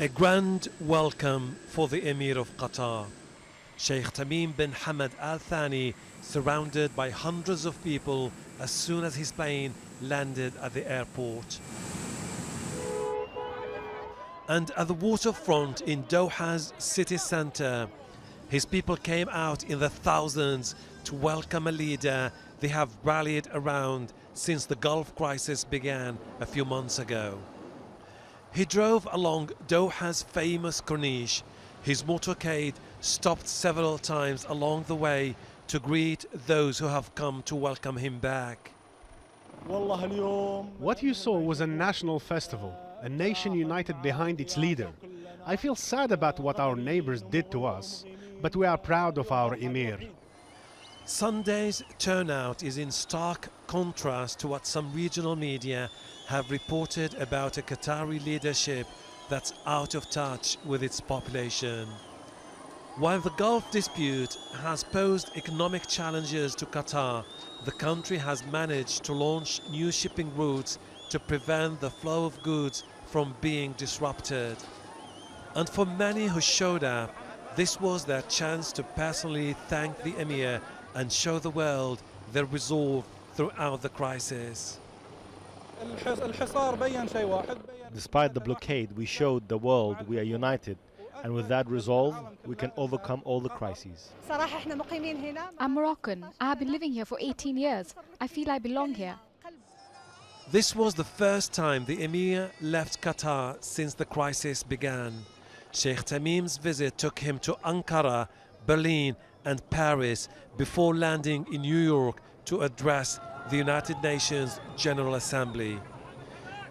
A grand welcome for the Emir of Qatar. Sheikh Tamim bin Hamad Al Thani, surrounded by hundreds of people as soon as his plane landed at the airport. And at the waterfront in Doha's city centre, his people came out in the thousands to welcome a leader they have rallied around since the Gulf crisis began a few months ago. He drove along Doha's famous Corniche. His motorcade stopped several times along the way to greet those who have come to welcome him back. What you saw was a national festival, a nation united behind its leader. I feel sad about what our neighbors did to us, but we are proud of our Emir. Sunday's turnout is in stark contrast to what some regional media have reported about a Qatari leadership that's out of touch with its population. While the Gulf dispute has posed economic challenges to Qatar, the country has managed to launch new shipping routes to prevent the flow of goods from being disrupted. And for many who showed up, this was their chance to personally thank the Emir and show the world their resolve throughout the crisis. Despite the blockade, we showed the world we are united, and with that resolve, we can overcome all the crises. I'm Moroccan. I have been living here for 18 years. I feel I belong here. This was the first time the Emir left Qatar since the crisis began. Sheikh Tamim's visit took him to Ankara, Berlin and Paris before landing in New York to address the United Nations General Assembly.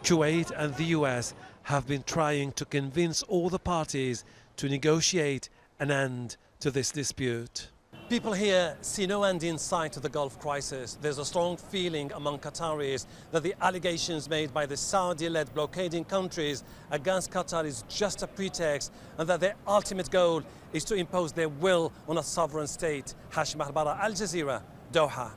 Kuwait and the US have been trying to convince all the parties to negotiate an end to this dispute. People here see no end in sight to the Gulf crisis. There's a strong feeling among Qataris that the allegations made by the Saudi-led blockading countries against Qatar is just a pretext, and that their ultimate goal is to impose their will on a sovereign state. Hashim Al-Bara, Al Jazeera, Doha.